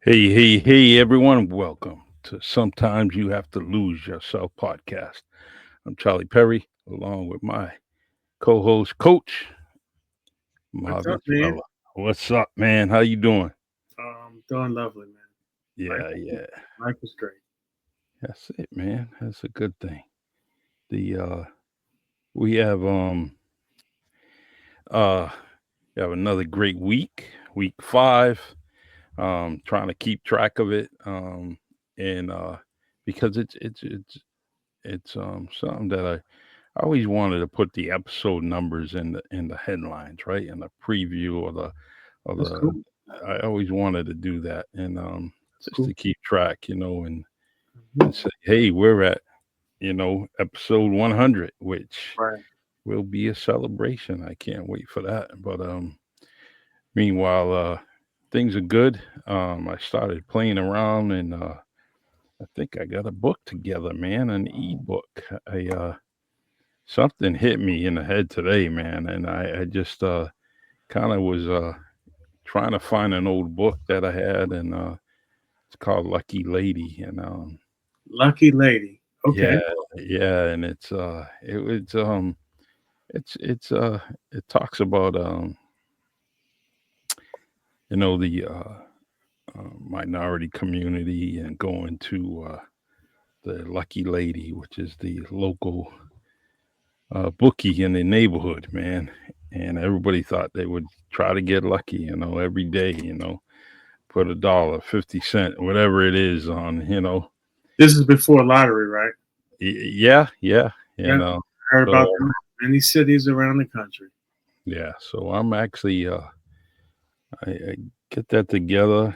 Hey, everyone. Welcome to Sometimes You Have to Lose Yourself podcast. I'm Charlie Perry, along with my co host, Coach What's Marvin up, man? Speller. What's up, man? How you doing? Doing lovely, man. Life, Yeah, yeah. life is great. That's it, man. That's a good thing. The we uh have another great week, week 5. Trying to keep track of it. And because it's something that I always wanted to put the episode numbers in the headlines, right? In the preview or That's cool. the I always wanted to do that and That's just cool. to keep track, and Mhm. say, hey, we're at, episode 100, which Right. will be a celebration. I can't wait for that. But meanwhile, things are good. I started playing around and I think I got a book together, man, an ebook. I Something hit me in the head today, man, and I just kind of was trying to find an old book that I had, and it's called Lucky Lady, and Lucky lady. yeah, Okay. yeah, and it's it talks about the minority community and going to the Lucky Lady, which is the local bookie in the neighborhood, man. And everybody thought they would try to get lucky, every day, put a dollar, 50 cent, whatever it is on, This is before lottery, right? Yeah, yeah, Yeah. Heard so about them in many cities around the country. yeah, so I'm actually, I get that together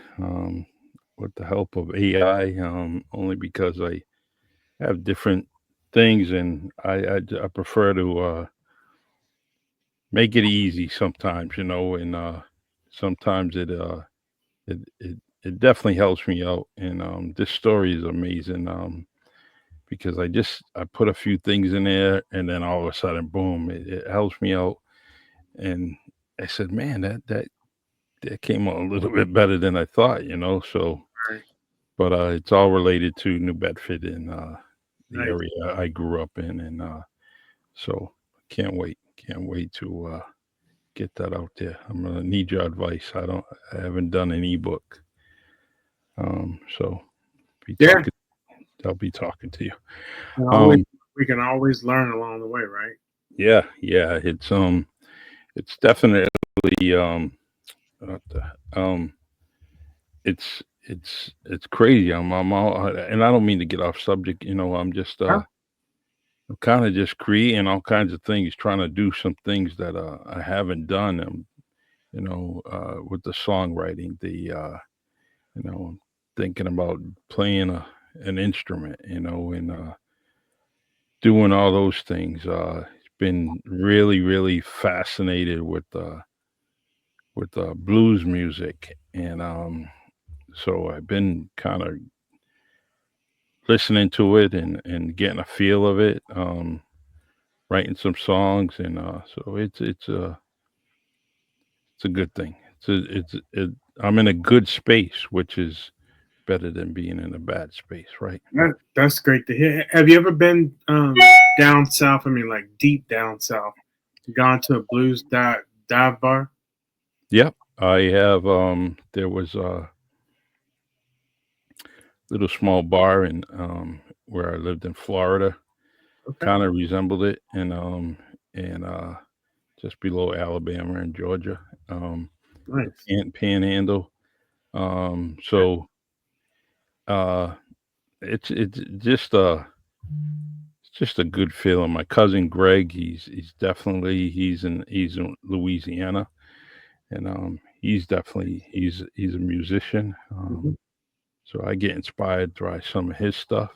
with the help of AI, only because I have different things and I prefer to make it easy sometimes, and sometimes it definitely helps me out. And this story is amazing because I put a few things in there, and then all of a sudden, boom, it helps me out. And I said, man, that came out a little bit better than I thought, So, Right. but it's all related to New Bedford and the Nice. area I grew up in, and so can't wait to get that out there. I'm gonna need your advice. I haven't done an ebook, so be Yeah. talking. I'll be talking to you. And always, Um, we can always learn along the way, right? yeah, yeah. It's definitely what it's crazy. I'm all, and I don't mean to get off subject. I'm just Huh? I'm kind of just creating all kinds of things, trying to do some things that I haven't done. With the songwriting, thinking about playing an instrument, and doing all those things. It's been really, really fascinated with blues music, and so I've been kind of listening to it and getting a feel of it, writing some songs, and so it's a good thing. I'm in a good space, which is better than being in a bad space, right? That's great to hear. Have you ever been down south? I mean, like deep down south. Gone to a blues dive bar? Yep, I have. There was a little small bar in where I lived in Florida, Okay. kind of resembled it, and just below Alabama and Georgia, the Nice. Panhandle. Okay. So uh, it's just a good feeling. My cousin Greg, he's in Louisiana, and he's a musician. Mhm. So I get inspired by some of his stuff.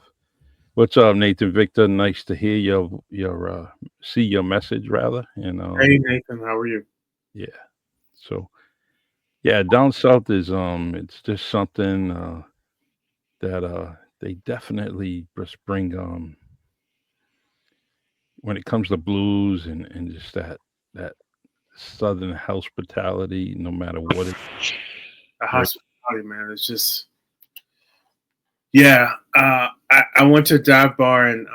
What's up, Nathan Victor? Nice to hear your see your message rather, and Hey Nathan, how are you? yeah. So yeah, down south is it's just something that they definitely just bring when it comes to blues and just that southern hospitality, no matter what it A where hospital. reality, man. It's just yeah. I went to a dive bar in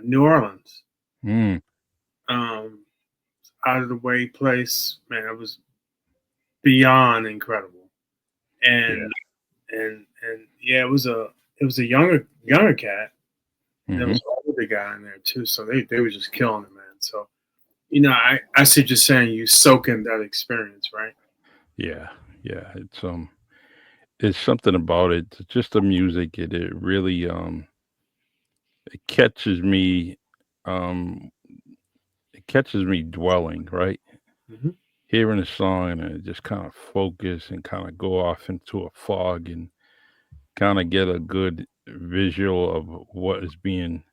New Orleans. Mm, Um, Out of the way place, man. It was beyond incredible, yeah. and and yeah, it was a younger cat. And there Hmm. was an older guy in there too, so they were just killing it, man. So I see just saying you soak in that experience, right? Yeah. Yeah. It's something about it. Just the music. It really it catches me. Um, it catches me dwelling, right? Hmm. Hearing a song and I just kind of focus and kind of go off into a fog and kind of get a good visual of what is being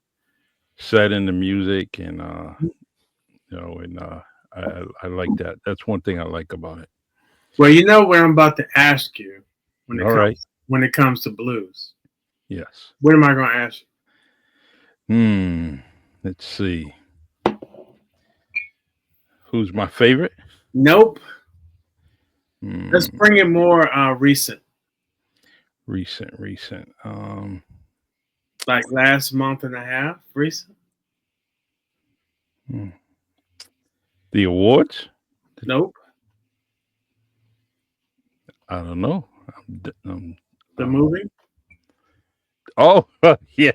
said in the music and I like that. That's one thing I like about it. Well, you know what I'm about to ask you when it All right. comes to blues. Yes. What am I going to ask you? Hmm. Let's see. Who's my favorite? Nope. Let's Hmm. bring it more recent, Recent. like last month and a half. Recent? Hmm. The awards? Nope. I don't know. I'm, d- um, The um, movie? oh, yeah.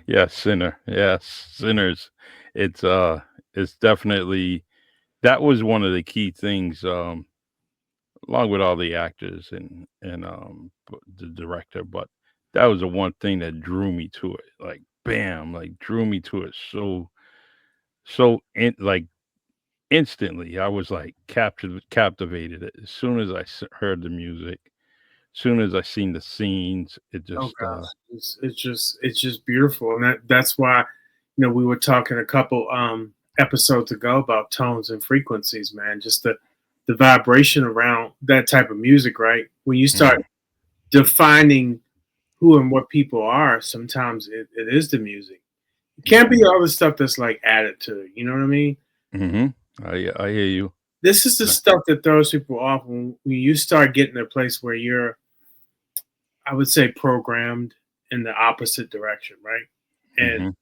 Yeah, Sinner. Yes, Sinners. It's it's definitely that was one of the key things along with all the actors and the director, but that was the one thing that drew me to it. Like bam, like drew me to it like instantly. I was like captivated as soon as heard the music. As soon as I seen the scenes, it Oh just gosh, it's just beautiful, and that's why we were talking a couple episodes ago about tones and frequencies, man. Just the vibration around that type of music, right? When you start mhm, defining who and what people are, sometimes it is the music. It can't yeah. be all the stuff that's like added to it. You know what I mean? Mhm. I hear you. This is the Uh, stuff that throws people off when you start getting to a place where you're, I would say, programmed in the opposite direction, right? And mhm.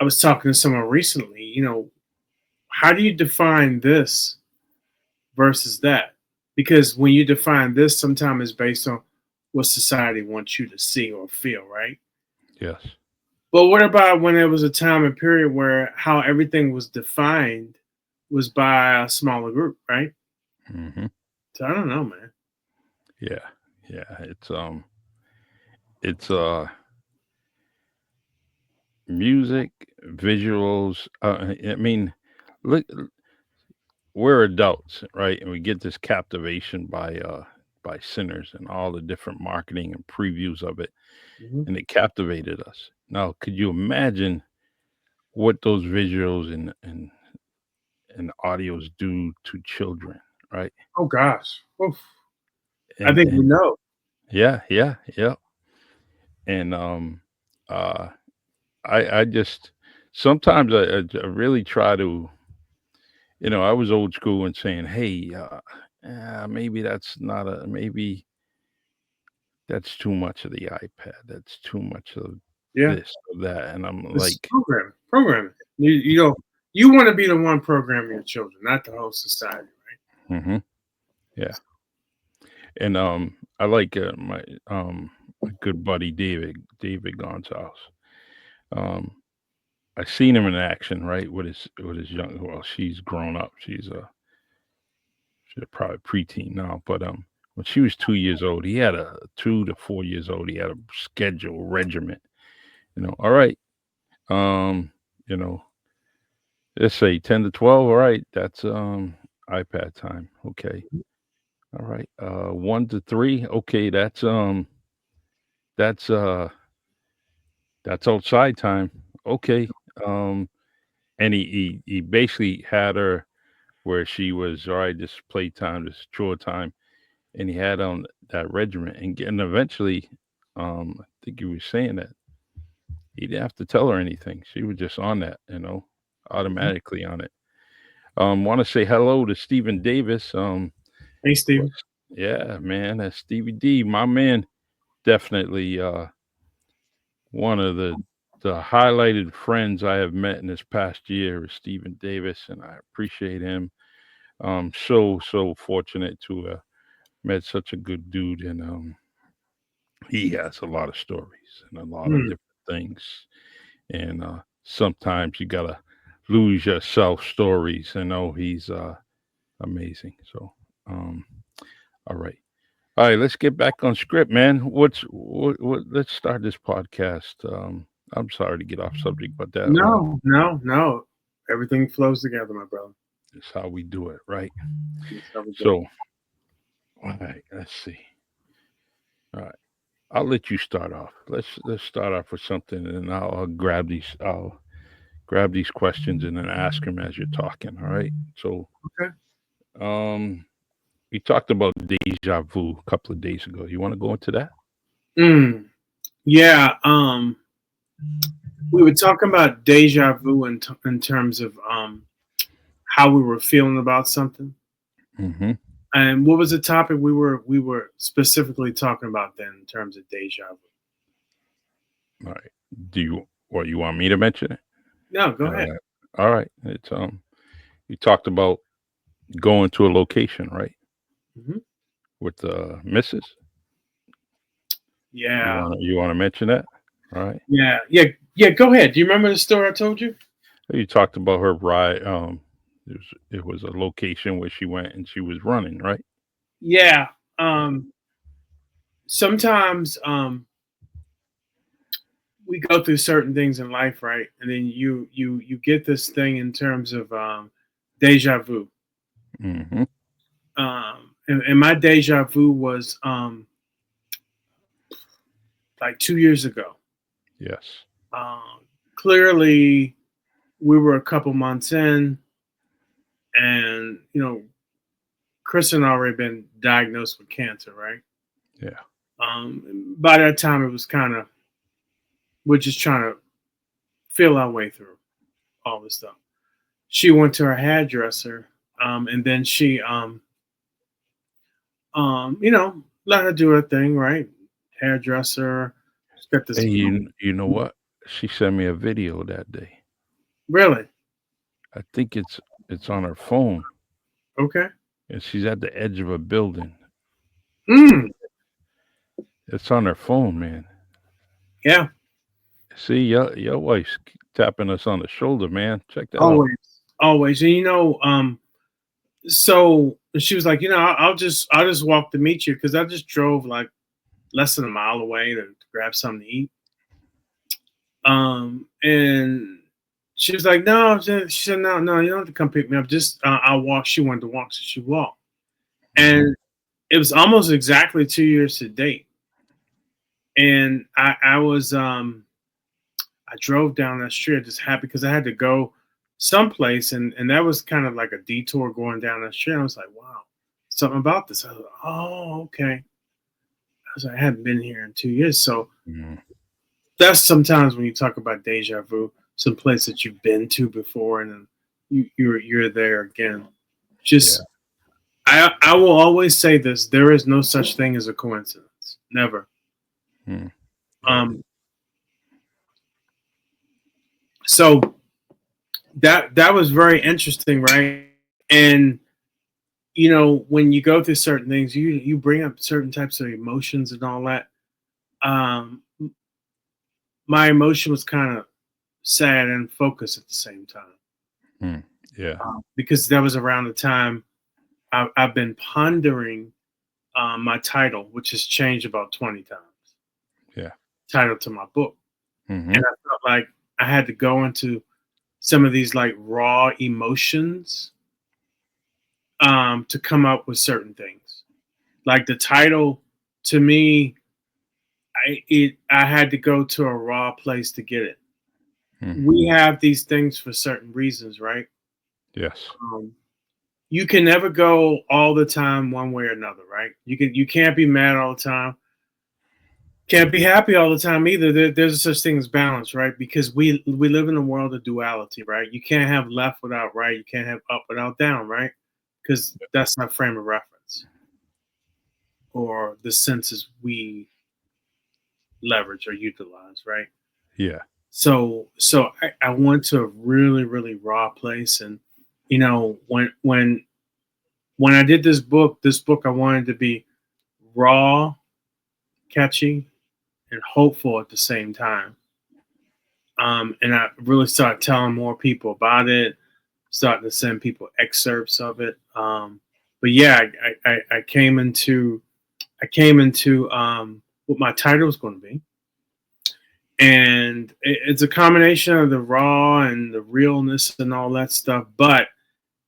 I was talking to someone recently, how do you define this versus that? Because when you define this, sometimes it's based on what society wants you to see or feel, right? Yes. But what about when there was a time and period where how everything was defined was by a smaller group, right? Mhm. So I don't know, man. Yeah. Yeah. It's music, visuals. I mean, look, we're adults, right? And we get this captivation by sinners and all the different marketing and previews of it, Hmm. and it captivated us. Now, could you imagine what those visuals and audios do to children, right? Oh gosh, oof. I And think we know. yeah, yeah, yeah. And uh, I just sometimes I really try to, I was old school and saying, hey, maybe that's not a maybe that's too much of the iPad. That's too much of Yeah, this or that. And I'm it's like, programming. Programming. You want to be the one programming your children, not the whole society, hmm yeah. And I like my good buddy David Gonzalez. Um, I seen him in action, right, with his young. Well, she's grown up. She's probably preteen now, but when she was 2 years old, he had a 2 to 4 years old. He had a schedule regiment. All right. Um, you know, let's say 10 to 12. All right, that's iPad time. Okay. right? All right. 1 to 3. Okay, that's that's outside time. Okay. Um, and he basically had her where she was all right. This playtime, this chore time, and he had on that regiment, and eventually, I think he was saying that he didn't have to tell her anything. She was just on that, Mhm. automatically on it. Want to say hello to Stephen Davis. Hey, Stephen. Yeah, man, that's Stevie D, my man. Definitely one of the highlighted friends I have met in this past year is Stephen Davis, and I appreciate him. So fortunate to met such a good dude, and he has a lot of stories and a lot of Hmm. different things. And sometimes you gotta lose yourself stories. And know he's amazing. So, um, all right. All right, let's get back on script, man. What let's start this podcast. I'm sorry to get off subject, but No, no, no. Everything flows together, my brother. is how we do it, right? That's how we do it. So, all right, let's see. All right, I'll let you start off. Let's start off with something, and I'll grab these questions and then ask them as you're talking. All right. So, Okay. um, we talked about deja vu a couple of days ago. You want to go into that? Mm, yeah. We were talking about deja vu in terms of how we were feeling about something. Mm-hmm. And what was the topic we were specifically talking about then in terms of deja vu? All right. Do you what you want me to mention it? No, go ahead. All right. It's you talked about going to a location, right? Hmm. With Mrs. Yeah, You want to mention that? All right. yeah, yeah, yeah. Go ahead. Do you remember the story I told you? You talked about her ride. It was a location where she went and she was running, right? Yeah. Yeah. Sometimes we go through certain things in life, right? And then you get this thing in terms of deja vu. Mm-hmm. And my deja vu was like 2 years ago. Yes. Um, Clearly, we were a couple months in, and Chris had already been diagnosed with cancer, right? Yeah. By that time, it was kind of we're just trying to feel our way through all this stuff. She went to her hairdresser, and then she, let her do her thing, right? Hairdresser. She's got this. Hey, you know what? She sent me a video that day. Really? I think it's on her phone, Okay. and she's at the edge of a building. Mm, It's on her phone, man. yeah. See, your wife's tapping us on the shoulder, man. Check that out. Always, always. And so she was like, I'll just walk to meet you because I just drove like less than a mile away to grab something to eat. And she was like, no. She said, no, no, you don't have to come pick me up. Just I'll walk. She wanted to walk, so she walked. Hmm. And it was almost exactly 2 years to date. And I drove down that street just happy because I had to go someplace, and that was kind of like a detour going down that street. I was like, wow, something about this. I was like, oh, okay. I was like, I hadn't been here in 2 years. So Hmm. that's sometimes when you talk about deja vu, some place that you've been to before, and then you're there again. Yeah. Just I will always say this: there is no such thing as a coincidence. Never. Hmm. Yeah. Um, so that was very interesting, right? And when you go through certain things, you bring up certain types of emotions and all that. Um, my emotion was kind of sad and focused at the same time, Hmm. Yeah. because that was around the time I've been pondering my title, which has changed about 20 times. Yeah. Title to my book, Hmm. and I felt like I had to go into some of these like raw emotions to come up with certain things. Like the title, to me, I had to go to a raw place to get it. Hmm. We have these things for certain reasons, right? Yes. Um, you can never go all the time one way or another, right? You can't be mad all the time. Can't be happy all the time either. There's a such thing as balance, right? Because we live in a world of duality, right? You can't have left without right. You can't have up without down, right? Because that's not frame of reference. or the senses we leverage or utilize, right? Yeah. So I went to a really, really raw place. And when I did this book I wanted to be raw, catchy, and hopeful at the same time. And I really started telling more people about it, starting to send people excerpts of it. But yeah, I came into what my title was going to be, and it's a combination of the raw and the realness and all that stuff. But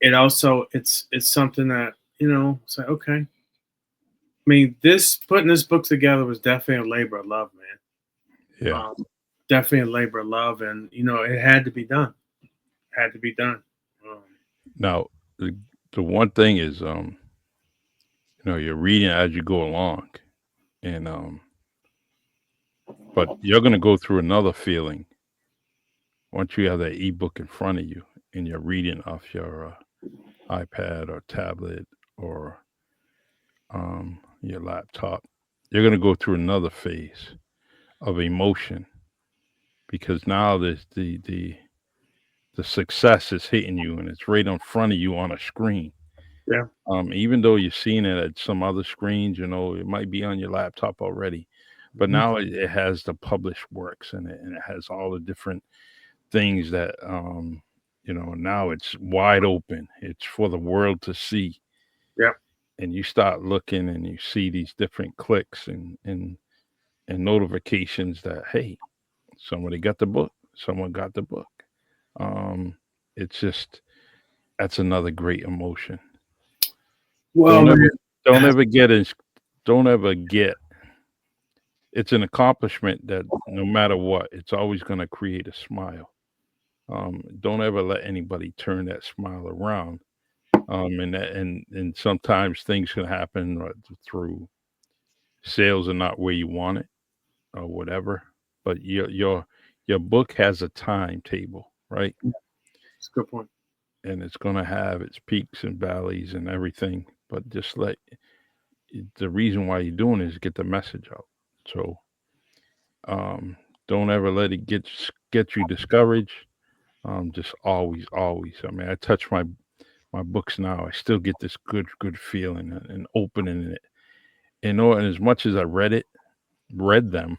it's something that it's like, okay. I mean, this putting this book together was definitely a labor of love, man. Yeah. Definitely a labor of love, and it had to be done. Had to be done. Um, Now, the one thing is, you're reading as you go along, and but you're gonna go through another feeling once you have that ebook in front of you and you're reading off your iPad or tablet or your laptop. You're gonna go through another phase of emotion because now there's the success is hitting you and it's right in front of you on a screen. yeah. Even though you're seeing it at some other screens, it might be on your laptop already, but Mhm. now it has the published works in it, and it has all the different things that now it's wide open. It's for the world to see, Yep. and you start looking and you see these different clicks and notifications that hey, somebody got the book, someone got the book. Um, it's just that's another great emotion. Well, Don't man, ever don't ever get as don't ever get it's an accomplishment that no matter what, it's always going to create a smile. Don't ever let anybody turn that smile around. And sometimes things can happen through sales are not where you want it or whatever. But your book has a timetable, right? it's a good point. And it's going to have its peaks and valleys and everything. But just let the reason why you're doing it is get the message out. So um, don't ever let it get you discouraged. Just always, always. I mean, I touch my books now. I still get this good feeling and opening it. And as much as I read them,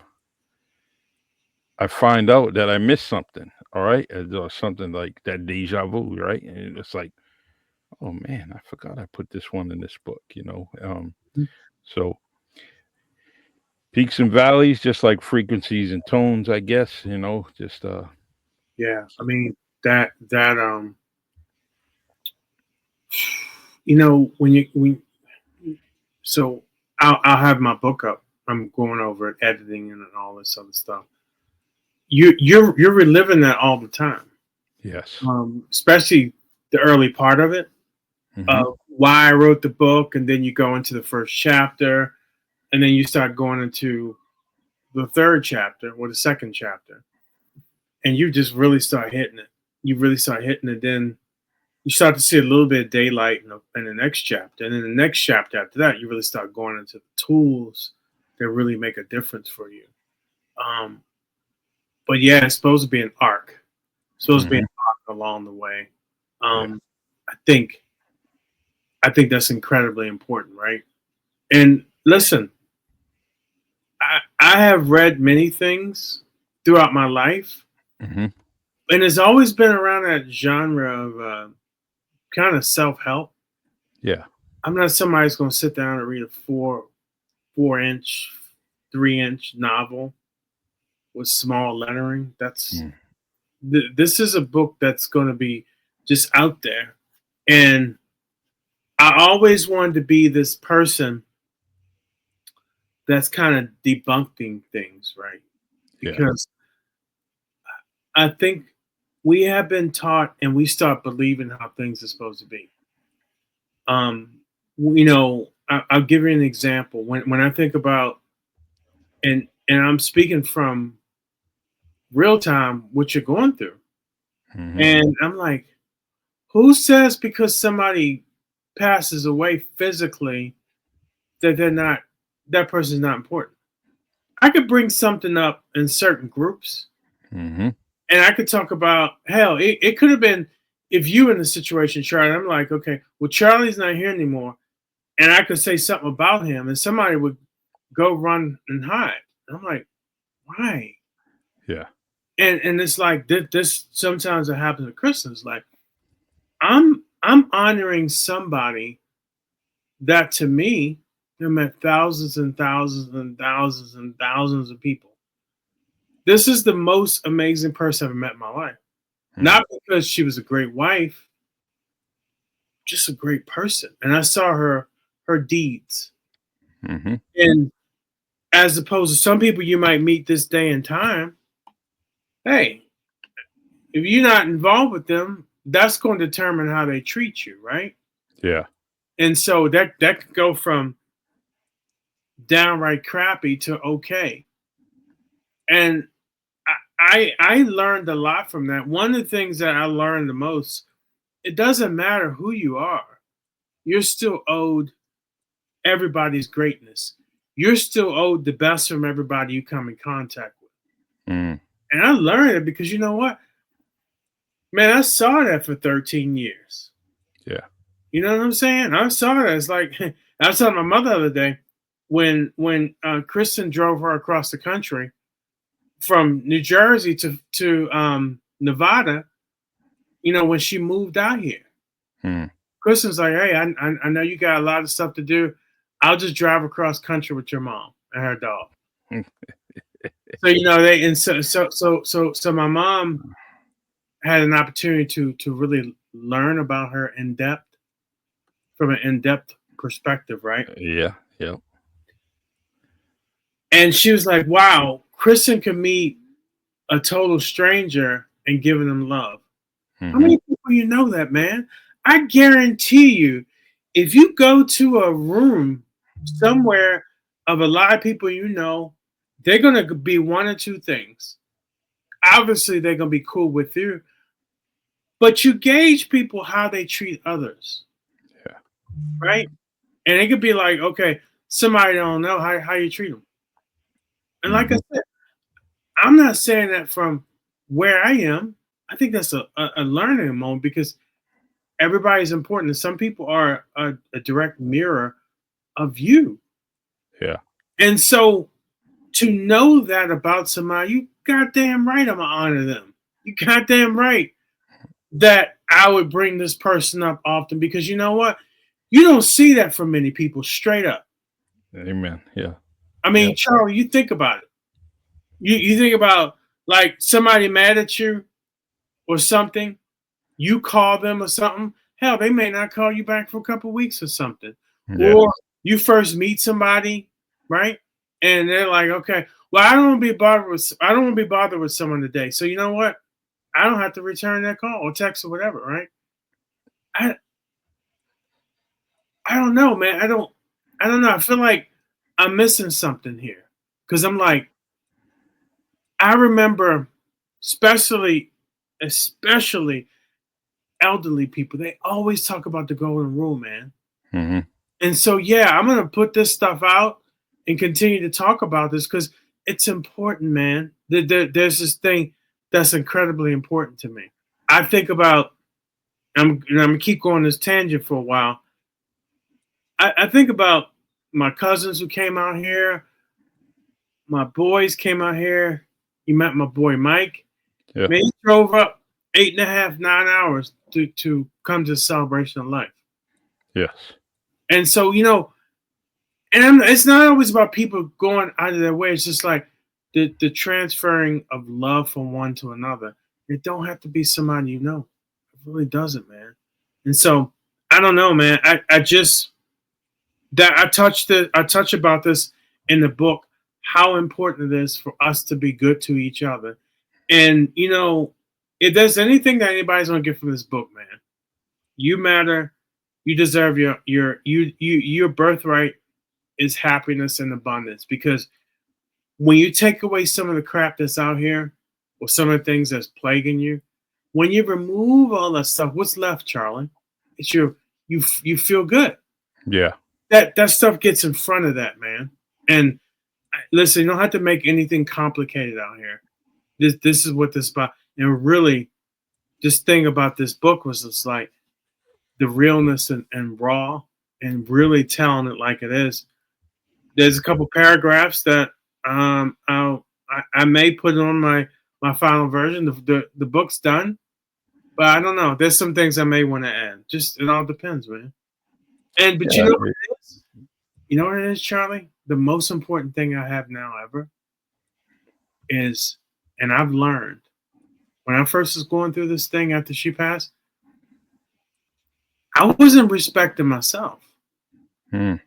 I find out that I missed something. All right, or something like that deja vu, right? And it's like, oh man, I forgot I put this one in this book. Mhm. So peaks and valleys, just like frequencies and tones, I guess. Just Yeah, I mean that so I'll have my book up. I'm going over it, editing and all this other stuff. You're reliving that all the time, yes. especially the early part of it, Hmm. why I wrote the book, and then you go into the first chapter, and then you start going into the third chapter or the second chapter, and you just really start hitting it. You really start hitting it. Then you start to see a little bit of daylight in the next chapter, and then the next chapter after that, you really start going into the tools that really make a difference for you. Um, but yeah, it's supposed to be an arc. It's supposed to be an Hmm. arc along the way. Yeah. Um, I think I think that's incredibly important, right? And listen, I have read many things throughout my life, Hmm. and it's always been around that genre of kind of self help. Yeah. I'm not somebody who's going to sit down and read a 4 inch, 3 inch novel with small lettering. Mm. This is a book that's going to be just out there, and I always wanted to be this person that's kind of debunking things, right? Yeah. Because I think we have been taught and we start believing how things are supposed to be. Um, I'll give you an example. When I think about, and I'm speaking from real time what you're going through, Hmm. and I'm like, who says because somebody passes away physically that they're not? that person's not important. I could bring something up in certain groups, Mhm. and I could talk about hell. It could have been if you in the situation, Charlie. I'm like, okay, well, Charlie's not here anymore, and I could say something about him, and somebody would go run and hide. And I'm like, why? Yeah. And it's like this. Sometimes it happens with Christians. Like I'm honoring somebody that to me, they met thousands and thousands and thousands and thousands of people. This is the most amazing person I've ever met in my life. Mm. Not because she was a great wife, just a great person. And I saw her deeds. Mhm. And as opposed to some people you might meet this day and time, hey, if you're not involved with them, that's going to determine how they treat you, right? Yeah. And so that could go from downright crappy to okay. And I learned a lot from that. One of the things that I learned the most, it doesn't matter who you are, you're still owed everybody's greatness. You're still owed the best from everybody you come in contact with. Mm. And I learned it because you know what? Man, I saw that for 13 years. Yeah. You know what I'm saying? I saw that. It's like I was telling my mother the other day when Kristen drove her across the country from New Jersey to Nevada. You know when she moved out here, Mm. Kristen's like, "Hey, I know you got a lot of stuff to do. I'll just drive across country with your mom and her dog." Mm. So they and so my mom had an opportunity to really learn about her in depth from an in depth perspective, right? Yeah. Yep. And she was like, "Wow, Kristen can meet a total stranger and giving them love." How Mhm. many people you know that, man? I guarantee you, if you go to a room somewhere of a lot of people you know, they're gonna be one or two things. Obviously, they're gonna be cool with you, but you gauge people how they treat others, Yeah. right? And it could be like, okay, somebody don't know how you treat them. And like I Mhm. said, I'm not saying that from where I am. I think that's a learning moment because everybody's important. And some people are a direct mirror of you. Yeah. And so to know that about somebody, you goddamn right I'm gonna honor them. You goddamn right that I would bring this person up often because you know what? You don't see that from many people straight up. Amen. Yeah. I Yep. mean, Charlie, you think about it. You think about like somebody mad at you or something, you call them or something, hell, they may not call you back for a couple weeks or something. Yeah. Or you first meet somebody, right? And they're like, okay, well, I don't want to be bothered with someone today. So you know what? I don't have to return that call or text or whatever, right? I I don't know, man. I don't know. I feel like I'm missing something here. Cause I'm like, I remember especially especially elderly people, they always talk about the golden rule, man. Mhm. And so, yeah, I'm gonna put this stuff out and continue to talk about this because it's important, man. There's this thing that's incredibly important to me. I think about I'm gonna keep going this tangent for a while. I think about my cousins who came out here, my boys came out here. You met my boy Mike. Yeah. Man, he drove up 8.5, 9 hours to come to the celebration of life. Yes. And so, it's not always about people going out of their way. It's just like the transferring of love from one to another. It don't have to be somebody you know. It really doesn't, man. And so I don't know, man. I just that I touch about this in the book how important it is for us to be good to each other. And if there's anything that anybody's gonna get from this book, man, you matter. You deserve your birthright is happiness and abundance because when you take away some of the crap that's out here or some of the things that's plaguing you, when you remove all that stuff, what's left, Charlie? It's you feel good. Yeah. That stuff gets in front of that, man. And listen, you don't have to make anything complicated out here. This is what this about. And really, this thing about this book was just like the realness and raw and really telling it like it is. There's a couple paragraphs that I may put on my final version. The book's done, but I don't know. There's some things I may want to add. Just it all depends, man. And but you Yeah, know what it is? You know what it is, Charlie? The most important thing I have now ever is, and I've learned when I first was going through this thing after she passed, I wasn't respecting myself mm,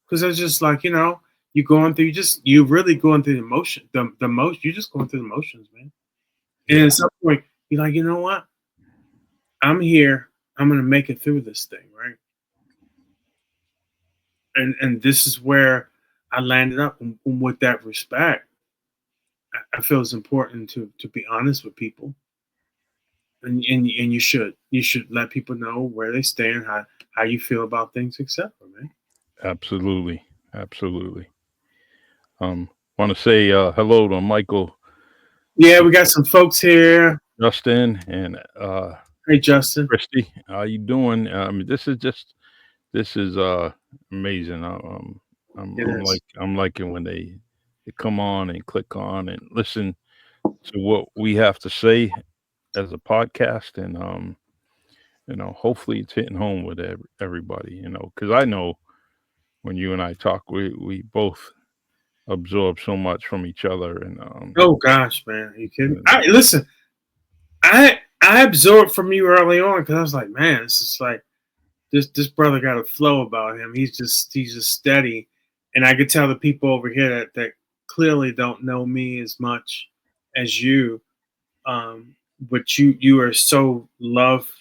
because I was just like, you going through, you really going through the motion, the most, you're just going through the motions, man. And yeah, at some point, you're like, you know what? I'm here. I'm gonna make it through this thing, right? And this is where I landed up with that respect. I feel it's important to be honest with people, and you should let people know where they stand, how you feel about things, etc. Man. absolutely, absolutely. Um, want to say hello to Michael, Yeah, we got some folks here. Justin, and Hey, Justin. Christy. How you doing? This is amazing. It is. I'm liking when they come on and click on and listen to what we have to say as a podcast, and hopefully it's hitting home with everybody. Because I know when you and I talk, we both absorb so much from each other, Oh gosh, man, are you kidding? and I listen. I absorbed from you early on because I was like, man, this is like this brother got a flow about him. He's just steady, and I could tell the people over here that clearly don't know me as much as you. Um, but you are so loved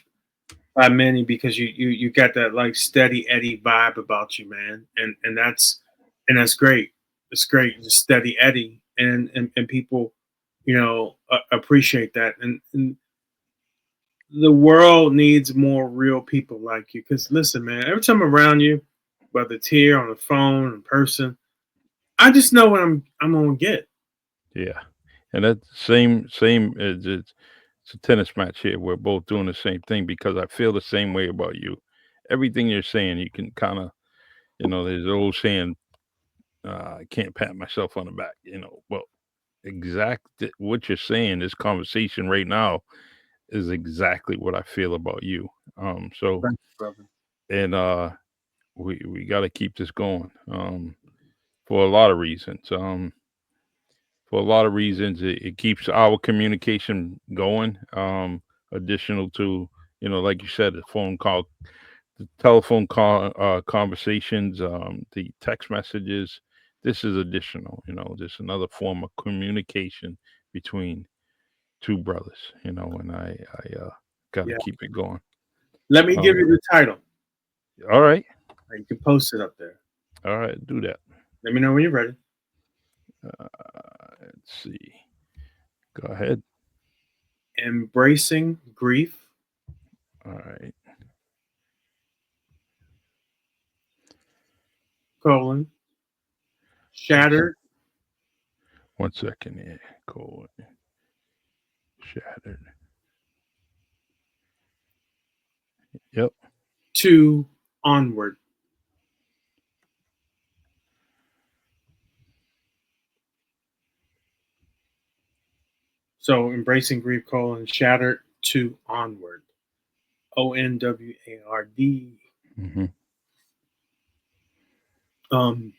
by many because you got that like steady Eddie vibe about you, man, and that's great. It's great, just steady Eddie, and people, appreciate that, and the world needs more real people like you. Because listen, man, every time I'm around you, whether it's here on the phone in person, I just know what I'm gonna get. yeah, and that same it's a tennis match here. We're both doing the same thing because I feel the same way about you. Everything you're saying, you can kind of, there's an old saying, I can't pat myself on the back, well, exact what you're saying, this conversation right now is exactly what I feel about you. So, Thank you, brother. and we got to keep this going, for a lot of reasons. For a lot of reasons, it keeps our communication going. Additional to, like you said, the phone call, the telephone call, conversations, the text messages. This is additional, just another form of communication between two brothers, and I got to Yeah. keep it going. Let me give Um, you the title. all right, You can post it up there. all right, do that. Let me know when you're ready. Let's see. Go ahead. Embracing grief, All right. colon, One sec. shattered, 1 second. Yeah. Cold. Shattered. Yep. to onward. So embracing grief, colon, shattered to onward. ONWARD. Hmm. Um,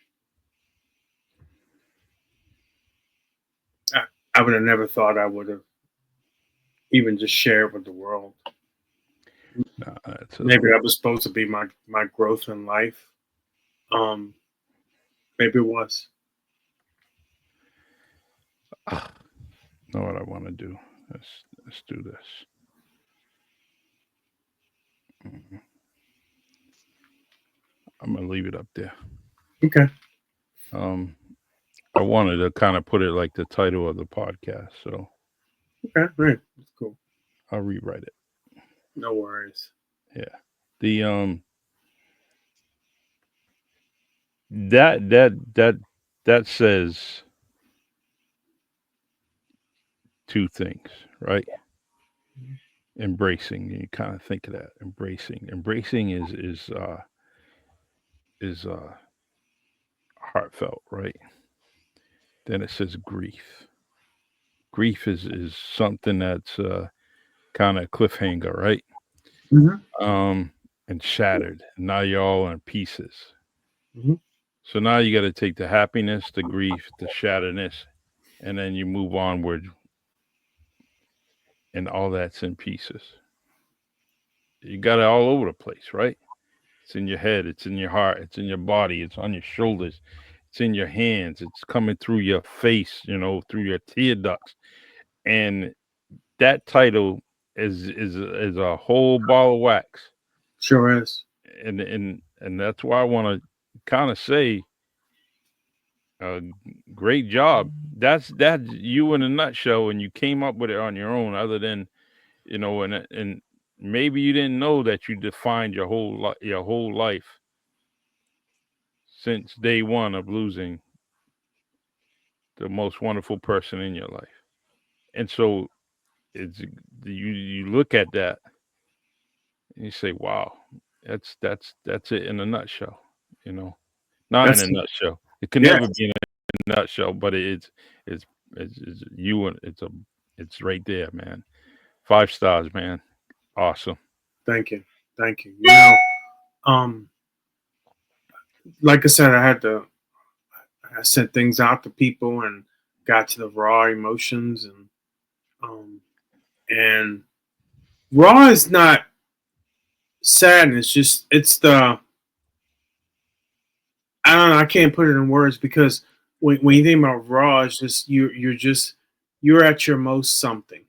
I, I would have never thought I would have even just shared with the world. Nah, that's Maybe that was supposed to be my growth in life. Um, maybe it was. ah, know what I want to do. Let's do this. Mhm. I'm gonna leave it up there. Okay. Um, I wanted to kind of put it like the title of the podcast, so Okay. All right. That's cool. I'll rewrite it. No worries. Yeah. The that that says two things, right? Embracing. You kind of think of that. Embracing. Embracing is heartfelt, right? Then it says grief. Grief is something that's kind of cliffhanger, right? Hmm. Um, and shattered. Now you're all in pieces. Hmm. So now you got to take the happiness, the grief, the shatteredness, and then you move onward, and all that's in pieces. You got it all over the place, right? It's in your head, it's in your heart, it's in your body, it's on your shoulders, it's in your hands, it's coming through your face, through your tear ducts. And that title is a whole ball of wax. Sure is. And that's why I want to kind of say, uh, great job. That's you in a nutshell, and you came up with it on your own. Other than and maybe you didn't know that you defined your whole life since day one of losing the most wonderful person in your life. And so it's you look at that and you say, "Wow, that's it in a nutshell." You know, not in a That's nutshell. It can never yes. be in a nutshell, but it's it's you and it's right there, man. 5 stars, man. Awesome. Thank you. Thank you. Um, like I said, I sent things out to people and got to the raw emotions um and raw is not sadness, just it's the I don't know, I can't put it in words because when you think about raw, it's just you're at your most something.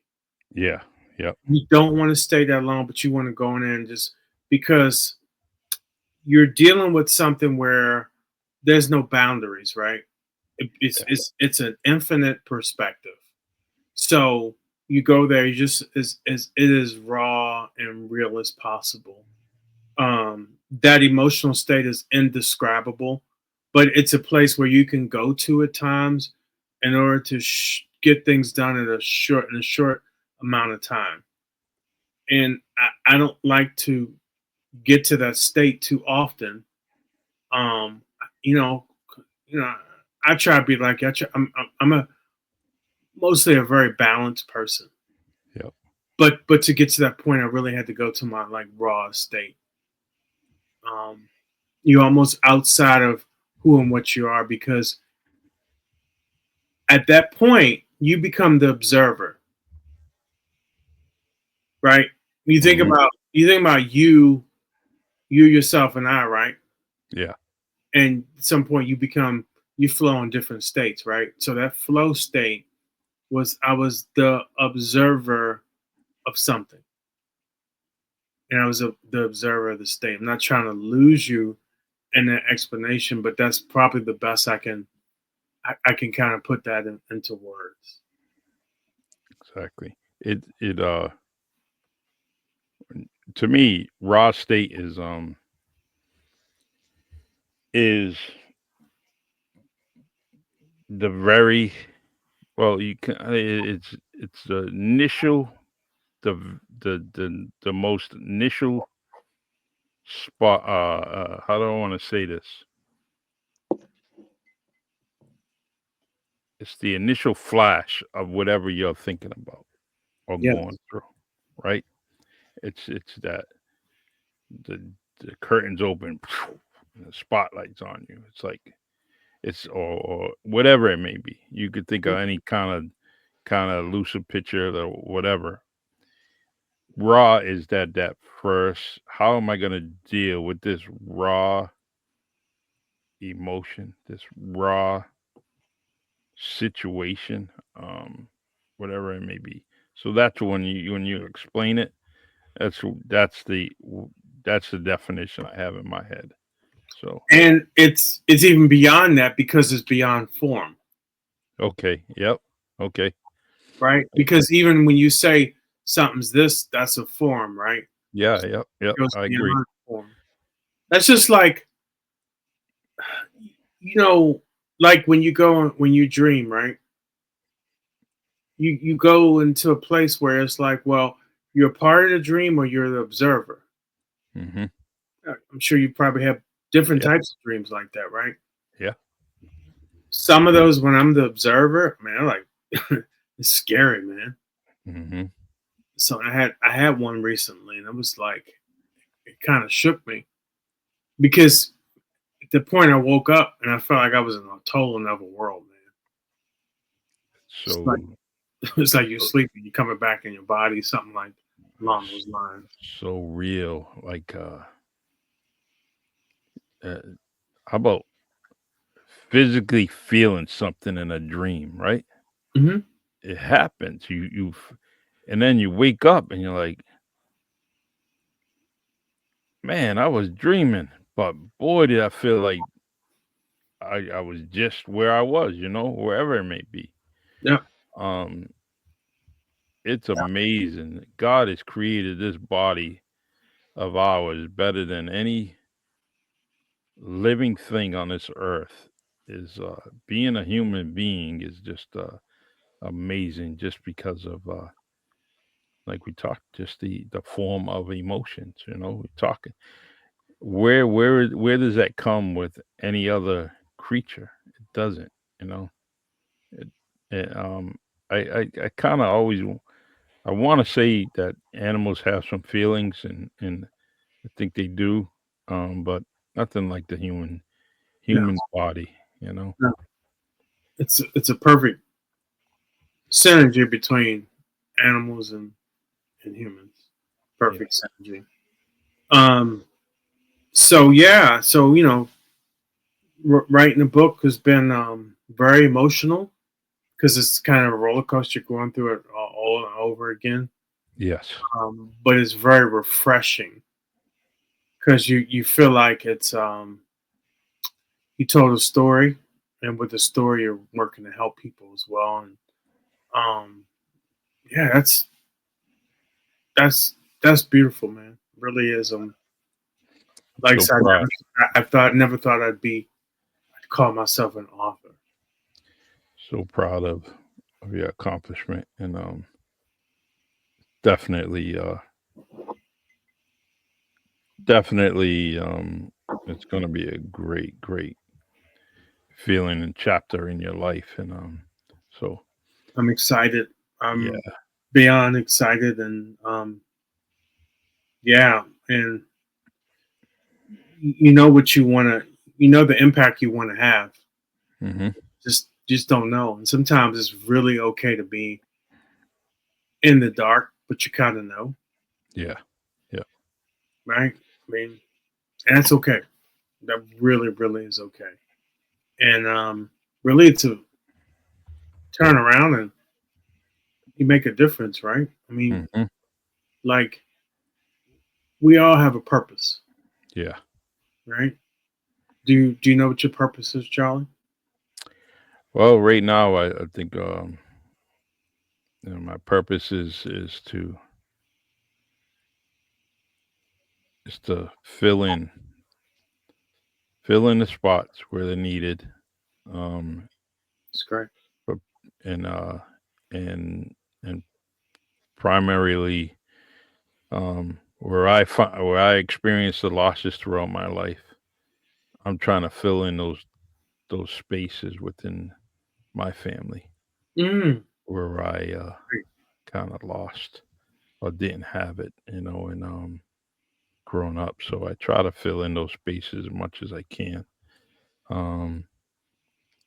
Yeah. Yep. You don't want to stay that long, but you want to go in there and just because you're dealing with something where there's no boundaries, right? It's an infinite perspective. So you go there, you just as it is raw and real as possible. That emotional state is indescribable, but it's a place where you can go to at times in order to get things done in a short amount of time. And I don't like to get to that state too often. Um, you know, you know, I try to be like I'm a mostly a very balanced person, Yep. but to get to that point, I really had to go to my like raw state. Um, you're almost outside of who and what you are because at that point you become the observer, right? Hmm. You think about you yourself and I, right? Yeah. And at some point you flow in different states, right? So that flow state was I was the observer of something, and I was the observer of the state. I'm not trying to lose you in that explanation, but that's probably the best I can kind of put that into words. Exactly. It to me, raw state is the very well. You can it's the initial the most initial spot. How do I want to say this? It's the initial flash of whatever you're thinking about or going Yes. through, right? It's that the curtains open, and the spotlight's on you. It's like it's or whatever it may be. You could think of any kind of lucid picture or whatever. Raw is that first. How am I going to deal with this raw emotion, this raw situation, whatever it may be. So that's when you explain it. That's that's the that's the definition I have in my head. So And it's even beyond that because it's beyond form, okay, yep, okay, right? Because even when you say something's this, that's a form, right? yeah, yep, It yep. goes I agree. beyond form. That's just like you know. like when you dream, right? You go into a place where it's like, well, you're part of the dream or you're the observer. Mhm. I'm sure you probably have different Yeah, types of dreams like that, right? yeah. Some of those when I'm the observer, man, I'm like it's scary, man. Mhm. So I had one recently and it was like it kind of shook me because at the point I woke up and I felt like I was in a total another world, man. It's like So it's like you're so sleeping, you're coming back in your body, something like along those lines. so real, like, uh, how about physically feeling something in a dream, right? Hmm. It happens. And then you wake up and you're like, "Man, I was dreaming, but boy, did I feel like I was just where I was, wherever it may be." Yeah, Um, it's amazing. God has created this body of ours better than any living thing on this earth. Is Being a human being is just amazing, just because of like we talked, just the form of emotions. We talking where does that come with any other creature? It doesn't. You know. It, it, I kind of always I want to say that animals have some feelings, and I think they do, but nothing like the no, human body. You know. no. It's a perfect synergy between animals and humans. Yeah. Perfect synergy. Um. So yeah. So writing a book has been very emotional because it's kind of a roller coaster going through it all and over again. Yes. But it's very refreshing because you feel like it's you told a story, and with the story you're working to help people as well. And um, yeah, that's that's beautiful, man. Really is. Like I So said, proud. never thought I'd call myself an author. So proud of your accomplishment, and definitely definitely it's going to be a great feeling and chapter in your life, and so I'm excited. I'm yeah. beyond excited, and yeah, and you know what you want to, you know the impact you want to have. Hmm. Just don't know, and sometimes it's really okay to be in the dark, but you kind of know, Yeah. Yeah. right? I mean, and that's okay. That really is okay. And really to turn around and you make a difference, right? I mean, Hmm. like we all have a purpose, Yeah. right? Do you know what your purpose is, Charlie? Well, right now, I think my purpose is to fill in the spots where they're needed, um, It's great. but- and and primarily where I experienced the losses throughout my life. I'm trying to fill in those spaces within my family Mm, where I great. kind of lost or didn't have it, and growing up. So I try to fill in those spaces as much as I can. Um,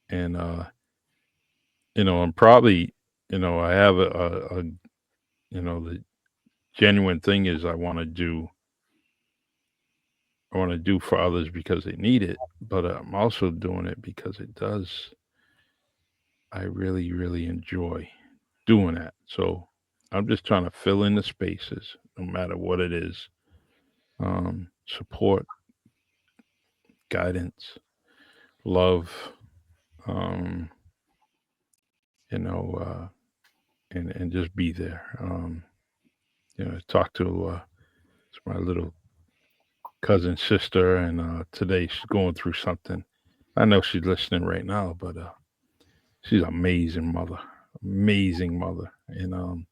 and I'm probably, I have the genuine thing is I want to do for others because they need it, but I'm also doing it because I really, really enjoy doing that. So I'm just trying to fill in the spaces, no matter what it is. Support, guidance, love, um, you know, and just be there. Talk to it's my little cousin sister, and today she's going through something, I know she's listening right now, but she's an amazing mother, and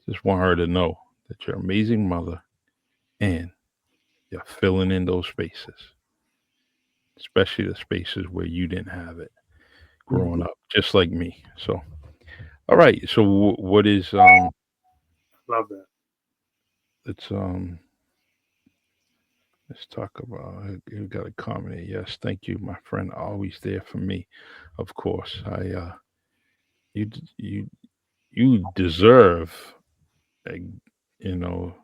just want her to know that you're an amazing mother, and you're filling in those spaces, especially the spaces where you didn't have it growing Mhm. up, just like me. So, all right. So, what is Love that. let's let's talk about. You got a comment here. Yes, thank you, my friend. Always there for me, of course. You you you deserve, a, you know,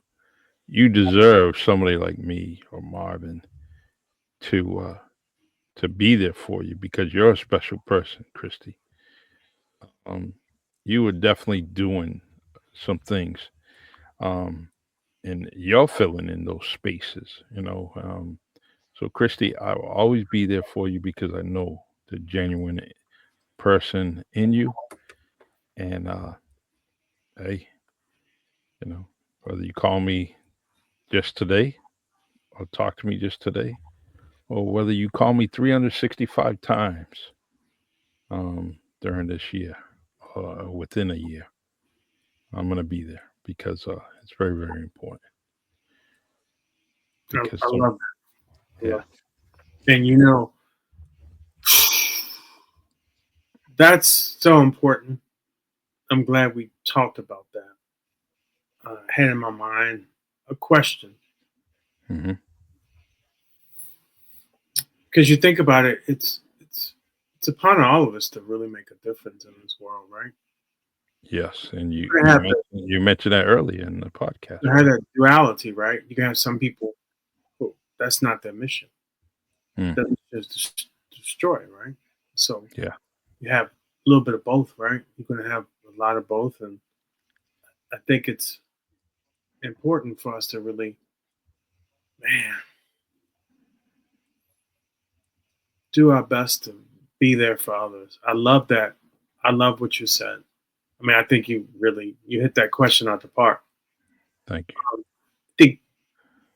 you deserve somebody like me or Marvin to to be there for you because you're a special person, Christy. Um, you were definitely doing some things, um, and you're filling in those spaces. So, Christy, I will always be there for you because I know the genuine person in you, and hey, whether you call me just today or talk to me just today, or whether you call me 365 times during this year, within a year, I'm going to be there because it's very, very important. Because I some, love that. I yeah, love that. And you know, that's so important. I'm glad we talked about that. I had in my mind a question hmm because you think about it, it's upon all of us to really make a difference in this world, right? yes, and you You're gonna you have mentioned you mentioned that earlier in the podcast, to have right? that duality, right? You can have some people who that's not their mission. Mm, Their mission is to destroy, right? So yeah, you have a little bit of both, right? You're gonna have a lot of both, and I think it's important for us to really, man, do our best to be there for others. I love that. I love what you said. I mean, I think you hit that question out the park. thank you. I think you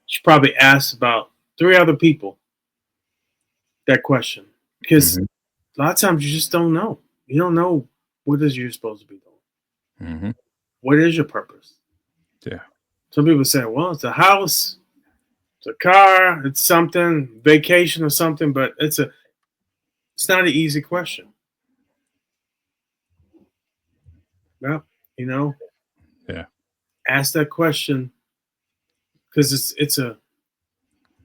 should probably ask about three other people that question because hmm a lot of times you just don't know. You don't know what is you're supposed to be doing. hmm What is your purpose? Yeah, Some people say, "Well, it's a house, it's a car, it's something, vacation or something," but it's not an easy question. Well, you know, yeah, ask that question because it's a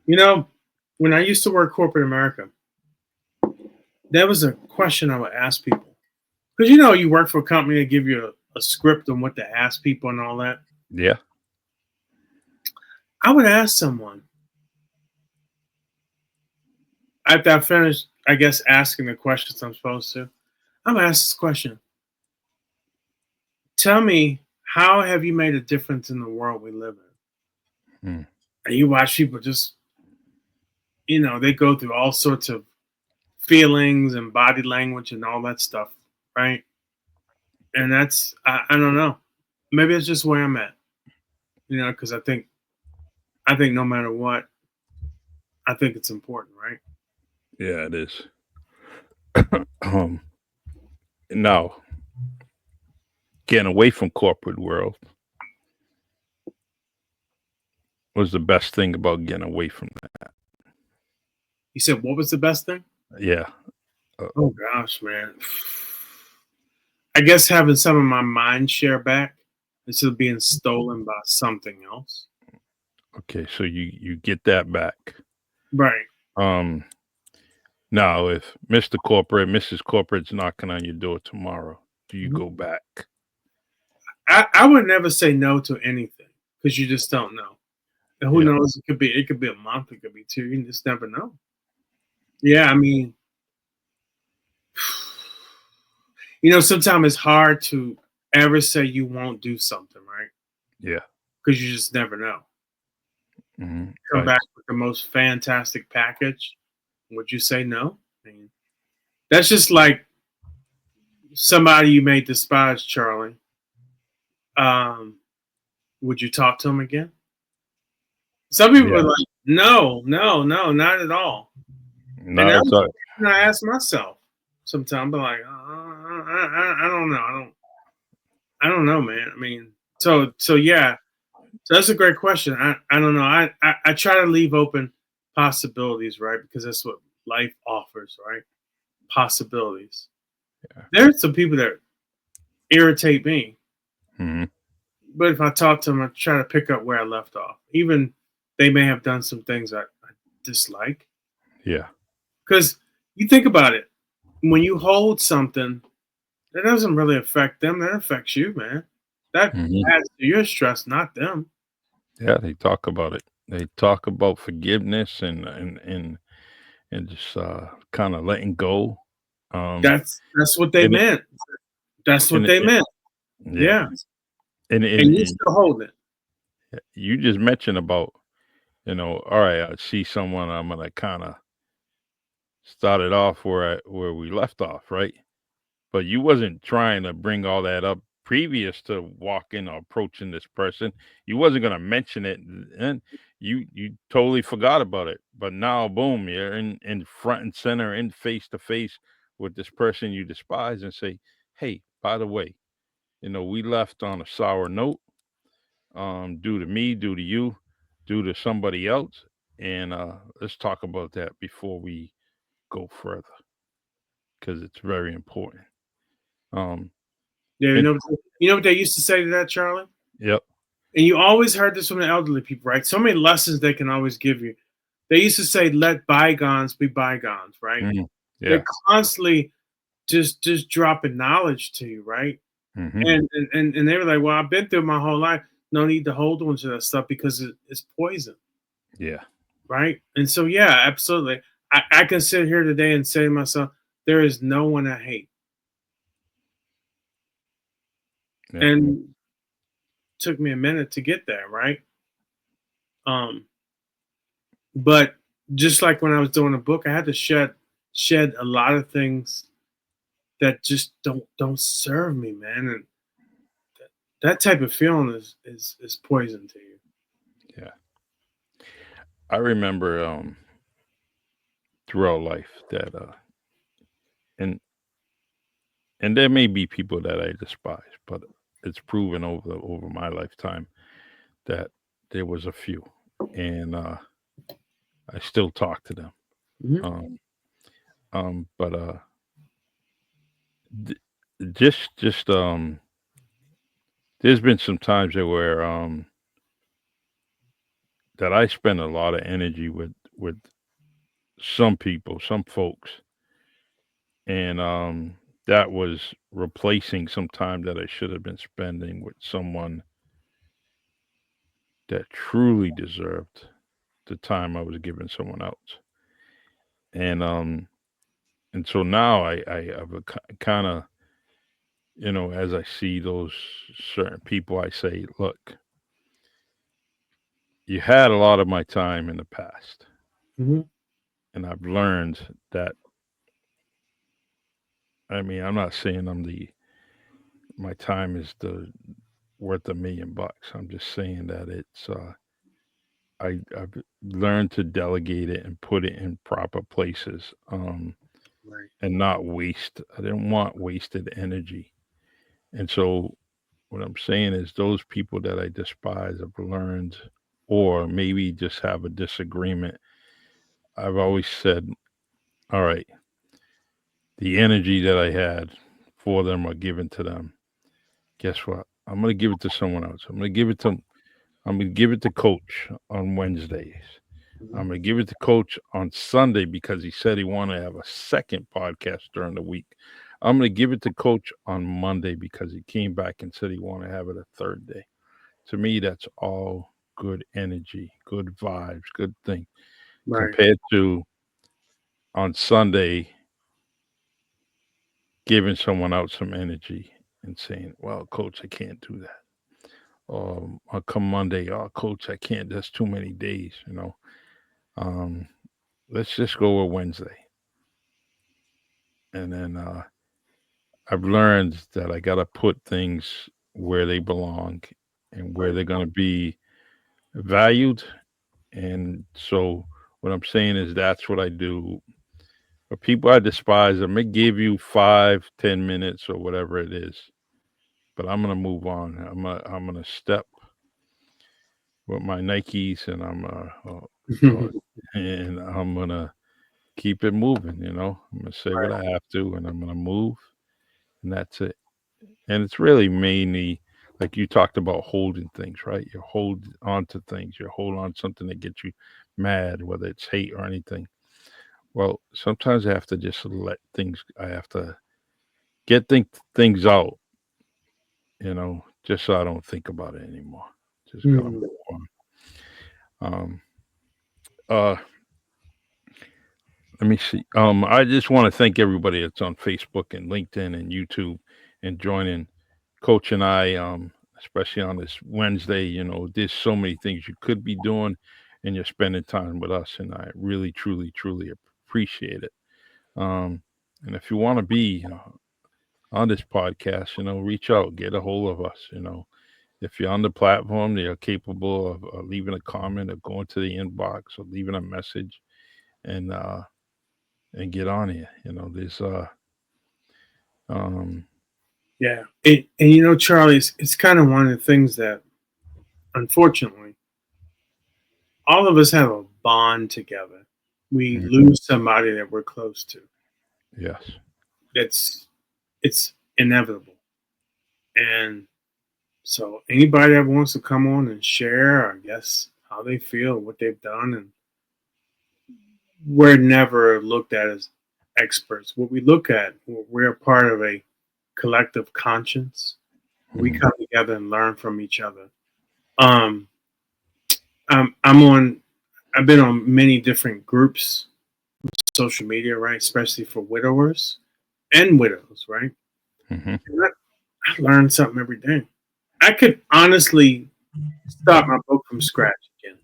you know when I used to work corporate America, there was a question I would ask people because you work for a company that give you a script on what to ask people and all that. yeah. I would ask someone after I finished, I guess, asking the questions I'm supposed to. I'm gonna ask this question: tell me, how have you made a difference in the world we live in? Mm, And you watch people just, they go through all sorts of feelings and body language and all that stuff, right? And I don't know. Maybe it's just where I'm at, because I think no matter what, I think it's important, right? yeah, it is. um, Now, getting away from corporate world was the best thing about getting away from that. You said what was the best thing? Yeah. Uh, Oh gosh, man. I guess having some of my mind share back instead of being stolen by something else. okay, so you get that back. Right. Um, Now, if Mr. Corporate, Mrs. Corporate's knocking on your door tomorrow, do you Mhm. go back? I would never say no to anything because you just don't know. And who Yeah. knows? It could be a month, it could be two. You just never know. Yeah, I mean, sometimes it's hard to ever say you won't do something, right? Yeah. Because you just never know. Come Right. back with the most fantastic package. Would you say no? I mean, that's just like somebody you may despise, Charlie. Um, would you talk to him again? Some people Yeah. are like, no, no, no, not at all. And No, it's all right. And I ask myself sometimes, but like, I don't know. I don't know, man. I mean, so yeah. So that's a great question. I don't know. I try to leave open possibilities, right? Because that's what life offers, right? Possibilities. Yeah. There's some people that irritate me, Hmm. but if I talk to them, I try to pick up where I left off. Even they may have done some things I dislike. Yeah. Because you think about it, when you hold something, that doesn't really affect them. That affects you, man. That Hmm. adds to your stress, not them. Yeah. They talk about it. They talk about forgiveness and just kind of letting go. Um, That's what they and it, meant. That's what and they it, meant. yeah. Yeah. And you And still hold it. you just mentioned about, all right, I see someone, I'm gonna kind of start it off where we left off, right? But you wasn't trying to bring all that up previous to walking or approaching this person. You wasn't gonna mention it, and you totally forgot about it. But now, boom, you're in front and center, in face to face with this person you despise, and say, "Hey, by the way, we left on a sour note, due to me, due to you, due to somebody else, and let's talk about that before we go further because it's very important." Um, Yeah, and you know what they used to say to that, Charlie? yep. And you always heard this from the elderly people, right? So many lessons they can always give you. They used to say, "Let bygones be bygones," right? Mhm. They're Yeah. constantly just dropping knowledge to you, right? Mhm. And they were like, "Well, I've been through my whole life. No need to hold on to that stuff because it's poison, Yeah. right?" And so, yeah, absolutely. I can sit here today and say to myself, "There is no one I hate," Yeah. and took me a minute to get there, right? Um, but just like when I was doing a book, I had to shed a lot of things that just don't serve me, man. And that type of feeling is poison to you. Yeah. I remember throughout life that and and there may be people that I despise, but it's proven over my lifetime that there was a few, and I still talk to them. Mhm. Um but d- just there's been some times there where that I spend a lot of energy with some people, some folks, and that was replacing some time that I should have been spending with someone that truly deserved the time I was giving someone else. And and so now I've kind of, as I see those certain people, I say, look, you had a lot of my time in the past, Mhm. and I've learned that. I mean, I'm not saying my time is the worth $1 million. I'm just saying that I've learned to delegate it and put it in proper places, Right. and not waste. I didn't want wasted energy. And so what I'm saying is those people that I despise, I've learned, or maybe just have a disagreement. I've always said, all right, the energy that I had for them or given to them, guess what? I'm gonna give it to someone else. I'm gonna give it to Coach on Wednesdays. Mhm. I'm gonna give it to Coach on Sunday because he said he wanted to have a second podcast during the week. I'm gonna give it to Coach on Monday because he came back and said he wanted to have it a third day. To me, that's all good energy, good vibes, good thing. Right. Compared to on Sunday giving someone out some energy and saying, "Well, Coach, I can't do that." Or come Monday, "Oh, Coach, I can't. That's too many days." Um, let's just go with Wednesday. And then I've learned that I got to put things where they belong and where Right. they're going to be valued. And so what I'm saying is that's what I do But people I despise, I may give you 5, 10 minutes or whatever it is, but I'm gonna move on. I'm gonna step with my Nikes, and and I'm gonna keep it moving. I'm gonna say what Right. I have to, and I'm gonna move, and that's it. And it's really mainly like you talked about holding things, right? You hold on to things. You hold on to something that gets you mad, whether it's hate or anything. Well, sometimes I have to just let things. I have to get things out, just so I don't think about it anymore. Just gotta Hmm. move on. Um, uh, Let me see. I just want to thank everybody that's on Facebook and LinkedIn and YouTube and joining Coach and I, especially on this Wednesday. There's so many things you could be doing, and you're spending time with us, and I really, truly, truly appreciate it. Um, and if you want to be on this podcast, reach out, get a hold of us. If you're on the platform, you're capable of leaving a comment or going to the inbox or leaving a message, and get on here. There's um Yeah. And Charlie, it's kind of one of the things that, unfortunately, all of us have a bond together. We mhm, lose somebody that we're close to. yes. It's it's inevitable. And so anybody that wants to come on and share, I guess, how they feel, what they've done, and we're never looked at as experts. What we look at, we're a part of a collective conscience. We Mhm, come together and learn from each other. Um, I'm on. I've been on many different groups, social media, right? Especially for widowers and widows, right? mhm, And I learn something every day. I could honestly start my book from scratch again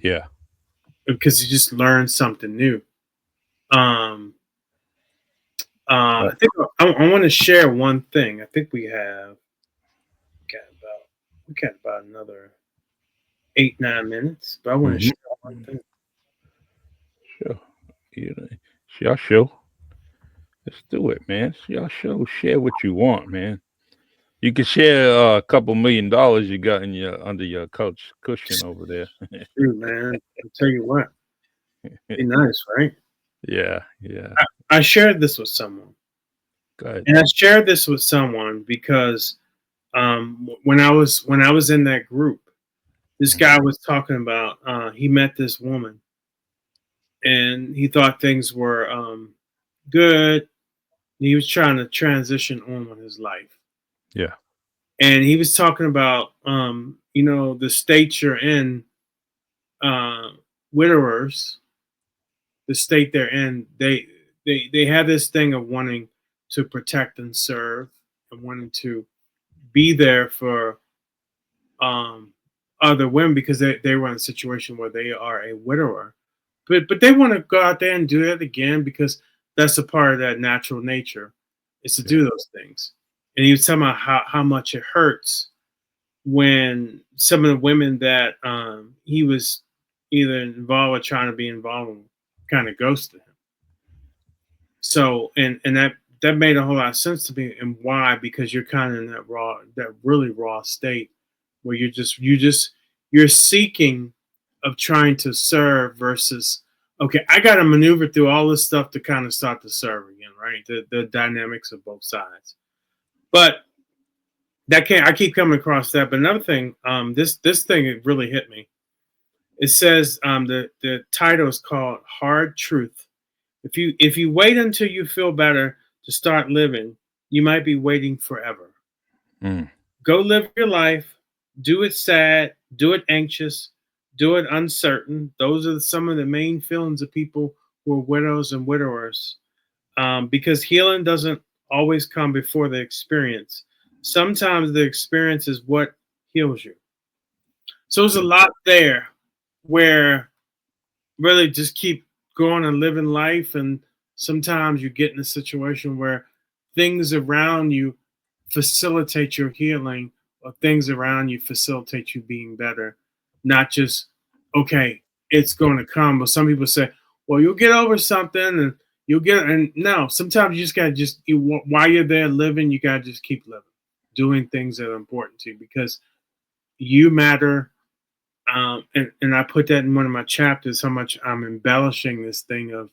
yeah. because you just learn something new. Um, Uh, I think I want to share one thing. I think got about we got about another 8 9 minutes, but I want to mhm. share one thing. Sure. Yeah. Y'all show. Let's do it, man. Y'all show. Share what you want, man. You can share a couple $1 million you got in your under your couch cushion over there. Shoot, man, I'll tell you what, be nice, right? Yeah, yeah. I shared this with someone, Go ahead. and I shared this with someone because when I was in that group, this Mhm. guy was talking about he met this woman, and he thought things were good. He was trying to transition on with his life, Yeah, and he was talking about the state you're in, uh, widowers, the state they're in, they have this thing of wanting to protect and serve and wanting to be there for um, other women because they were in a situation where they are a widower, but they want to go out there and do that again because that's a part of that natural nature is to yeah, do those things. And he was talking about how much it hurts when some of the women that he was either involved or trying to be involved in kind of ghosted him. So and that made a whole lot of sense to me. And why? Because you're kind of in that really raw state where you're seeking of trying to serve versus okay, I got to maneuver through all this stuff to kind of start to serve again, right? The dynamics of both sides. But that can't. I keep coming across that. But another thing, this thing it really hit me. It says the title is called "Hard Truth." If you wait until you feel better to start living, you might be waiting forever. mm, Go live your life. Do it sad. Do it anxious. Do it uncertain. Those are some of the main feelings of people who are widows and widowers. Because healing doesn't always come before the experience. Sometimes the experience is what heals you. So there's a mm, lot there where really just keep going and living life. And sometimes you get in a situation where things around you facilitate your healing, or things around you facilitate you being better, not just, okay, it's going to come. But some people say, well, you'll get over something and You'll get, and no, sometimes you just gotta while you're there living, you gotta just keep living, doing things that are important to you because you matter. And I put that in one of my chapters, how much I'm embellishing this thing of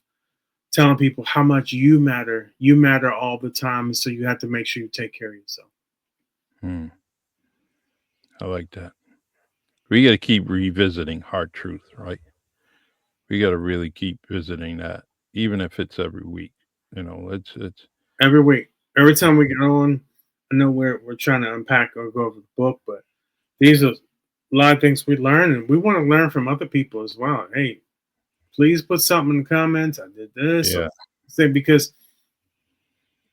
telling people how much you matter. You matter all the time. And so you have to make sure you take care of yourself. Hmm, I like that. We got to keep revisiting hard truth, right? We got to really keep visiting that, even if it's every week. It's Every week. Every time we get on, I know we're trying to unpack or go over the book, but these are a lot of things we learn and we want to learn from other people as well. Hey, please put something in the comments. I did this or yeah, say because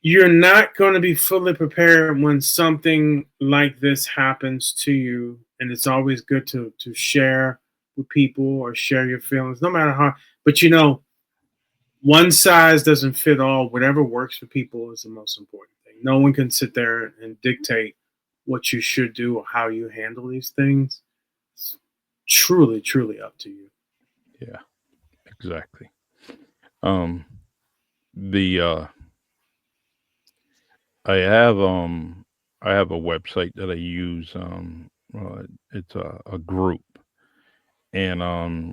you're not going to be fully prepared when something like this happens to you, and it's always good to share with people or share your feelings no matter how, but one size doesn't fit all. Whatever works for people is the most important thing. No one can sit there and dictate what you should do or how you handle these things. It's truly up to you. yeah, exactly. Um, the I have I have a website that I use. It's a group, and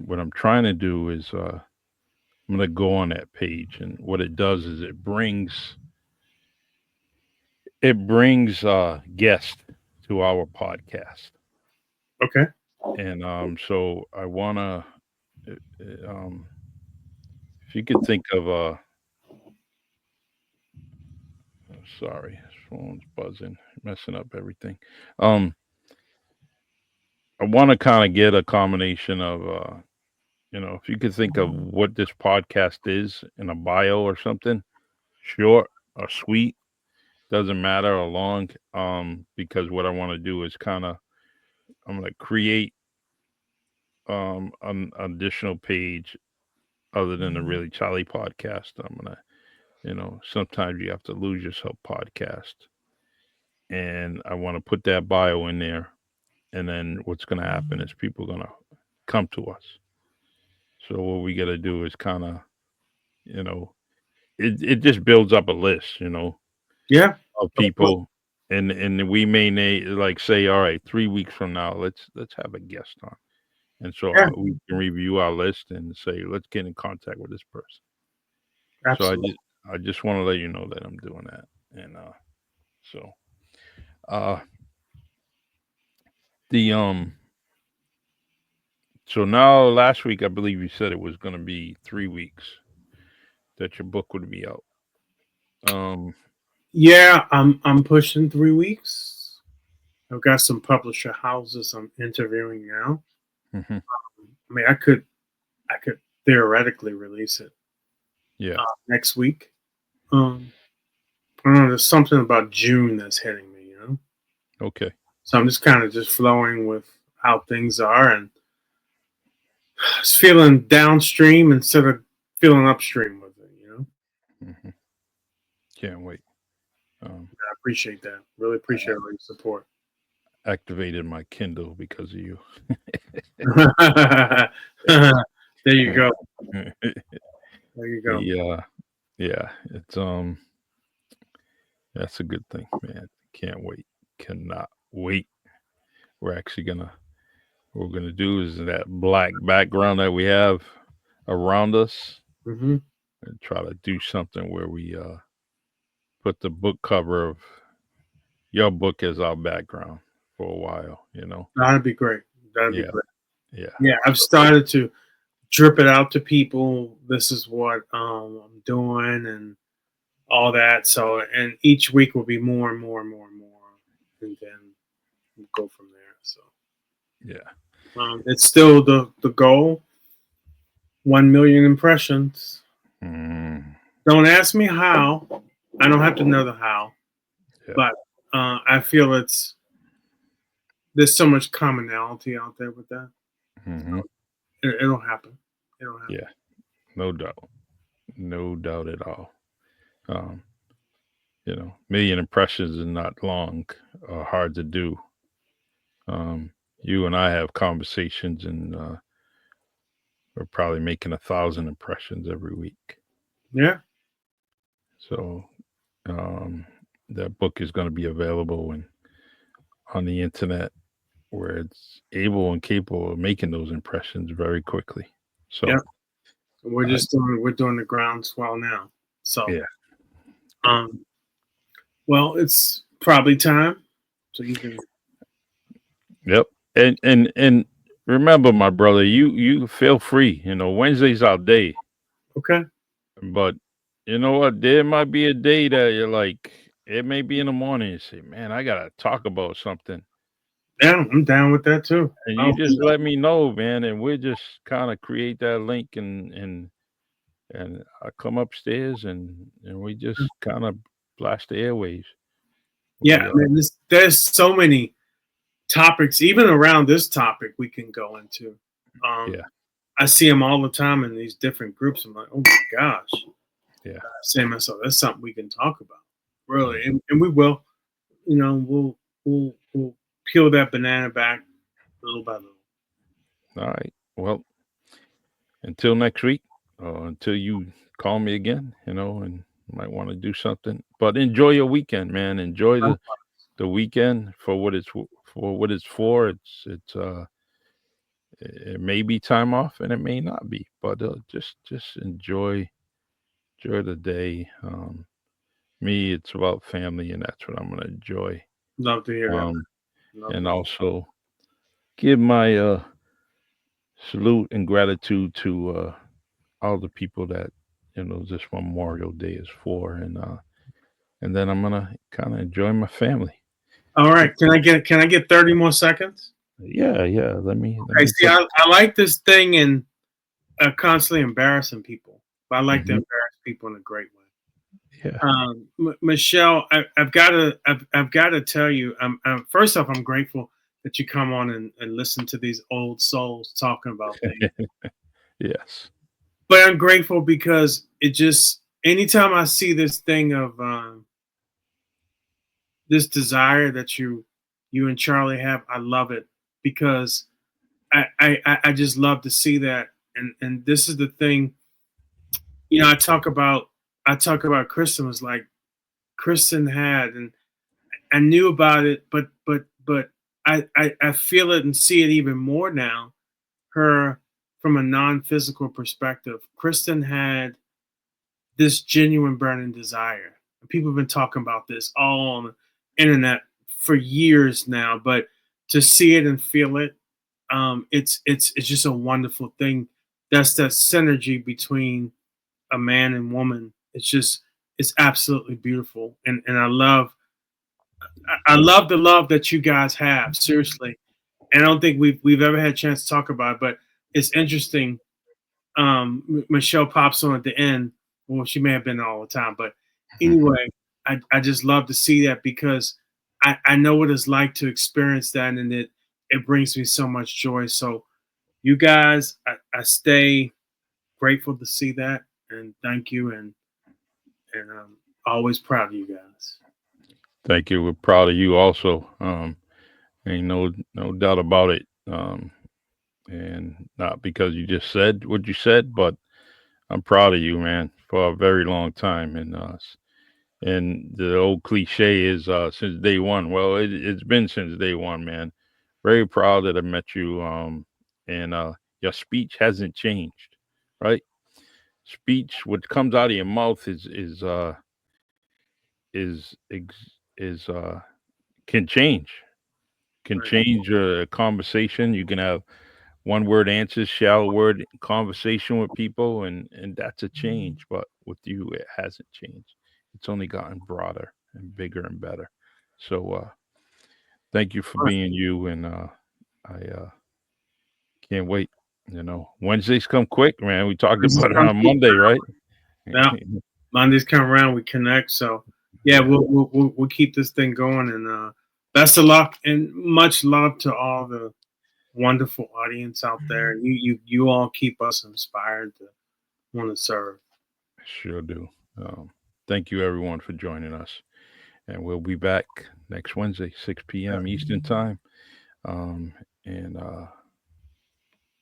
what I'm trying to do is I'm gonna go on that page, and what it does is it brings guests to our podcast, Okay. and so I wanna um if you could think of sorry, this phone's buzzing, messing up everything. Um, I want to kind of get a combination of if you could think of what this podcast is in a bio or something, short or sweet, doesn't matter, or long. Because what I want to do is kind of I'm gonna create an additional page other than the really Charlie podcast. I'm gonna sometimes you have to lose yourself podcast, and I want to put that bio in there, and then what's gonna happen is people gonna come to us. So what we got to do is kind of you know it just builds up a list, Yeah. of Of course. people, and we may like say, all right, 3 weeks from now, let's have a guest on, and so Yeah. we can review our list and say, let's get in contact with this person. So Absolutely. I just want to let you know that I'm doing that, and so uh the so now last week I believe you said it was going to be 3 weeks that your book would be out. Um, Yeah, I'm pushing 3 weeks. I've got some publisher houses I'm interviewing now. mhm, I mean, I could theoretically release it yeah, next week. Um, I don't know. There's something about June that's hitting me. okay, So I'm just kind of just flowing with how things are, and just feeling downstream instead of feeling upstream with it. hmm, can't wait. Um, I appreciate that. Really appreciate all your support. activated my Kindle because of you. There you go. There you go. the Yeah, it's that's a good thing, man. Can't wait. Cannot wait. We're actually gonna what we're gonna do is that black background that we have around us Hmm. and try to do something where we put the book cover of your book as our background for a while. That'd be great. That'd be Yeah, great. yeah. Yeah, I've So started to drip it out to people. This is what I'm doing and all that. So, and each week will be more and more and more and more, and then we'll go from there. So, yeah. it's still the goal. 1 million impressions. Mm, Don't ask me how. I don't have to know the how, yeah. but I feel there's so much commonality out there with that. Hmm. It'll happen. It'll happen. Yeah. No doubt. No doubt at all. Um, million impressions is not long or hard to do. You and I have conversations, and we're probably making 1,000 impressions every week. Yeah. So um, that book is going to be available and on the internet where it's able and capable of making those impressions very quickly. Yep. So I, We're doing the groundswell now. So, yeah, good. um, well, it's probably time. So you can. Yep. And remember, my brother, you feel free. You know, Wednesday's our day, Okay. but you know what? There might be a day that you're like, it may be in the morning. You say, man, I gotta talk about something, Yeah, I'm down with that too. and you Oh, just let me know, man, and we just kind of create that link, and I come upstairs, and we just kind of blast the airwaves. yeah. We I mean, there's so many topics, even around this topic, we can go into. yeah, Um, I see them all the time in these different groups. I'm like, oh my gosh. yeah. I say to myself, that's something we can talk about, really, Mhm. and we will. You know, we'll peel that banana back little by little. All right. Well, until next week, until you call me again, and you might want to do something. But enjoy your weekend, man. Enjoy the weekend for what it's for. It may be time off and it may not be, but just enjoy the day. Me, it's about family, and that's what I'm gonna enjoy. Love to hear that. Um, Love and to. also give my salute and gratitude to all the people that this Memorial Day is for, and then I'm gonna kind of enjoy my family. All right, can I get 30 more seconds? Yeah, yeah. Let Okay, me see, put. I like this thing in constantly embarrassing people, but I like to Mhm. embarrass people in a great way. Yeah. Michelle, I've got to tell you, first off, I'm grateful that you come on and listen to these old souls talking about things. Yes. But I'm grateful because it just anytime I see this thing of this desire that you and Charlie have, I love it because I just love to see that. And this is the thing, I talk about Kristen was like Kristen had, and I knew about it, but I feel it and see it even more now. Her from a non-physical perspective, Kristen had this genuine burning desire. And people have been talking about this all on the internet for years now, but to see it and feel it, it's just a wonderful thing. That's that synergy between a man and woman. It's absolutely beautiful, and I love the love that you guys have. Seriously, and I don't think we've ever had a chance to talk about it, but it's interesting. Michelle pops on at the end. Well, she may have been all the time, but anyway, I just love to see that because I know what it's like to experience that, and it brings me so much joy. So you guys, I stay grateful to see that, and thank you, and I'm always proud of you guys. Thank you. We're proud of you also. Ain't no doubt about it. And not because you just said what you said, but I'm proud of you, man, for a very long time. And the old cliche is since day one. Well, it's been since day one, man. Very proud that I met you. And your speech hasn't changed, right? Speech, what comes out of your mouth is can change. Can Right. change a conversation. You can have one word answers, shallow word conversation with people, and that's a change. But with you, it hasn't changed. It's only gotten broader and bigger and better. So thank you for All right. being you, and I can't wait. Wednesdays come quick, man. We talked This is about it come on Monday, right? Yeah, Mondays come around, we connect. So yeah, Yeah, we'll keep this thing going, and best of luck and much love to all the wonderful audience out there. You all keep us inspired to want to serve. sure do. Um, Thank you, everyone, for joining us, and we'll be back next Wednesday, 6 p.m. Eastern time. Um, and all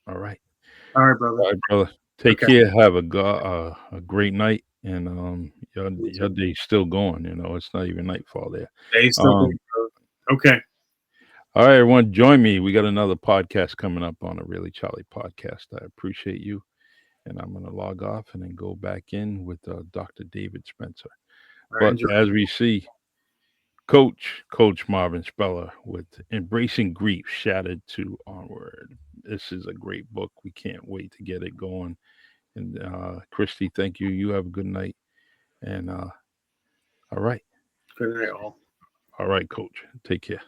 right. All right, brother. All right, brother. Take Okay. care. Have a great night. and You your too. day's still going. It's not even nightfall there. Days still going, Um, bro. Okay. all right, everyone, join me. We got another podcast coming up on a Really Charlie podcast. I appreciate you, and I'm going to log off and then go back in with Dr. David Spencer. I But enjoy. as we see, Coach Marvin Speller with Embracing Grief Shattered to Onward. This is a great book. We can't wait to get it going. And Christy, thank you. You have a good night. And all right. Good night, all. All right, Coach. Take care.